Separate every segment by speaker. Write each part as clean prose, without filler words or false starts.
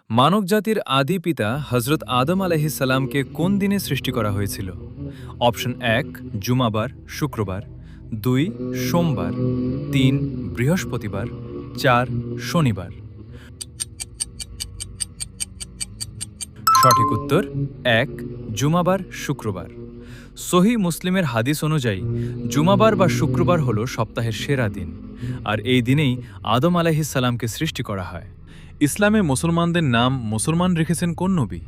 Speaker 1: মানবজাতির আদি পিতা হজরত আদম আলাইহিস সালামকে কোন দিনে সৃষ্টি করা হয়েছিল? অপশন ১ জুমাবার শুক্রবার, ২ সোমবার, ৩ বৃহস্পতিবার, ৪ শনিবার। সঠিক উত্তর ১ জুমাবার শুক্রবার। সহি মুসলিমের হাদিস অনুযায়ী জুমাবার বা শুক্রবার হল সপ্তাহের সেরা দিন, আর এই দিনেই আদম আলাইহিস সালামকে সৃষ্টি করা হয়। ইসলামে মুসলমানদের নাম মুসলমান রেখেছেন কোন নবী?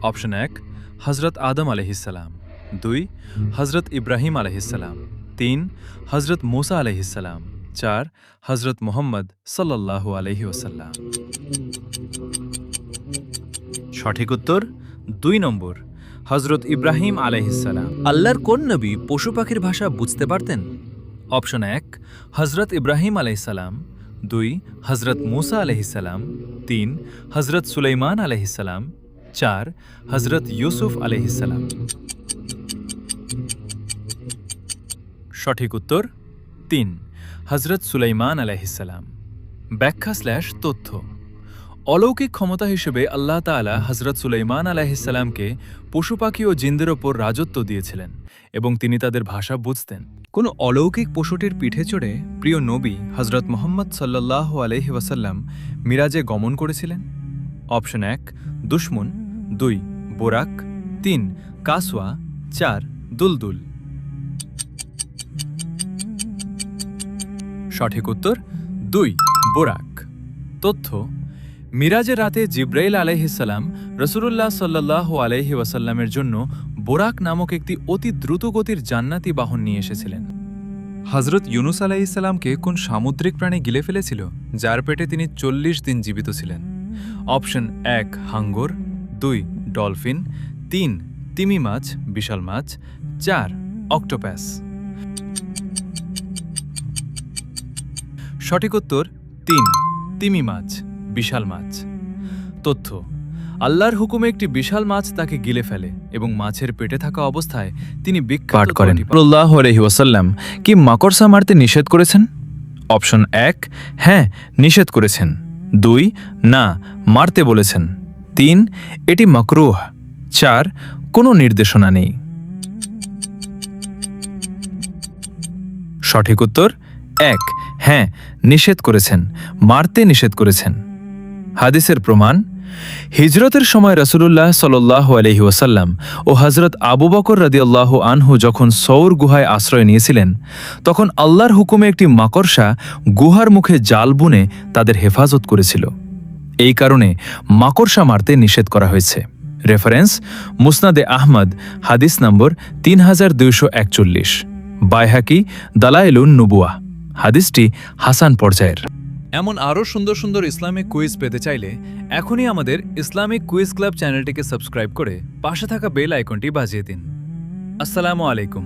Speaker 1: অপশন ১ হজরত আদম আলাইহিসসালাম, ২ হজরত ইব্রাহিম আলাইহিসসালাম, ৩ হজরত মুসা আলাইহিসসালাম, ৪ হজরত মুহাম্মদ সাল্লাল্লাহু আলাইহি ওয়াসাল্লাম। সঠিক উত্তর ২ নম্বর হজরত ইব্রাহিম আলাইহিসসালাম।
Speaker 2: আল্লাহর কোন নবী পশু পাখির ভাষা বুঝতে পারতেন?
Speaker 1: অপশন ১ হজরত ইব্রাহিম আলাইহিসসালাম, ২ হজরত মুসা আলাইহিসসালাম, ৩ হজরত সুলাইমান আলাইহিসসালাম, ৪ হজরত ইউসুফ আলাইহিসসালাম। সঠিক উত্তর ৩ হজরত সুলাইমান আলাইহিসসালাম। ব্যাখ্যা/তথ্য। অলৌকিক ক্ষমতা হিসেবে আল্লাহ তাআলা হজরত সুলাইমান আলাইহিসসালামকে পশু পাখি ও জিনদের ওপর রাজত্ব দিয়েছিলেন এবং তিনি তাদের ভাষা বুঝতেন। কোন অলৌকিক পশুটির পিঠে চড়ে প্রিয় নবী হজরত মুহাম্মদ সাল্লাল্লাহু আলাইহি ওয়াসাল্লাম মিরাজে গমন করেছিলেন? অপশন ১ দুশমন, ২ বোরাক, ৩ কাসওয়া, ৪ দুলদুল। সঠিক উত্তর ২ বোরাক। তথ্য: মিরাজের রাতে জিব্রাইল আলাইহিসসালাম রাসূলুল্লাহ সাল্লাল্লাহু আলাইহি ওয়াসাল্লামের জন্য বোরাক নামক একটি অতি দ্রুতগতির জান্নাতি বাহন নিয়ে এসেছিলেন। হজরত ইউনুস আলাইহিসসালামকে কোন সামুদ্রিক প্রাণী গিলে ফেলেছিল, যার পেটে তিনি ৪০ দিন জীবিত ছিলেন? অপশন ১ হাঙ্গর, ২ ডলফিন, ৩ তিমি মাছ বিশাল মাছ, ৪ অক্টোপাস। সঠিক উত্তর ৩ তিমি মাছ বিশাল মাছ। তথ্য: আল্লাহর হুকুমে একটি বিশাল মাছ তাকে গিলে ফেলে এবং মাছের পেটে থাকা অবস্থায় তিনি বিখ্যাত করেন। সাল্লাল্লাহু আলাইহি ওয়াসাল্লাম কি মাকড়সা মারতে নিষেধ করেছেন? অপশন ১ হ্যাঁ নিষেধ করেছেন, ২ না মারতে বলেছেন, ৩ এটি মাকরুহ, ৪ কোনো নির্দেশনা নেই। সঠিক উত্তর ১ হ্যাঁ নিষেধ করেছেন, মারতে নিষেধ করেছেন। হাদিসের প্রমাণ: হিজরতের সময় রাসূলুল্লাহ সাল্লাল্লাহু আলাইহি ওয়াসাল্লাম ও হযরত আবু বকর রাদিয়াল্লাহু আনহু যখন সৌর গুহায় আশ্রয় নিয়েছিলেন, তখন আল্লাহর হুকুমে একটি মাকড়সা গুহার মুখে জাল বুনে তাদের হেফাজত করেছিল। এই কারণে মাকড়সা মারতে নিষেধ করা হয়েছে। রেফারেন্স: মুসনাদে আহমদ, হাদিস নম্বর ৩২৪১, বাইহাকি দালায়েলুন নুবুয়াহ। হাদিসটি হাসান পর্যায়ের। এমন আরও সুন্দর সুন্দর ইসলামিক কুইজ পেতে চাইলে এখনই আমাদের ইসলামিক কুইজ ক্লাব চ্যানেলটিকে সাবস্ক্রাইব করে পাশে থাকা বেল আইকনটি বাজিয়ে দিন। আসসালামু আলাইকুম।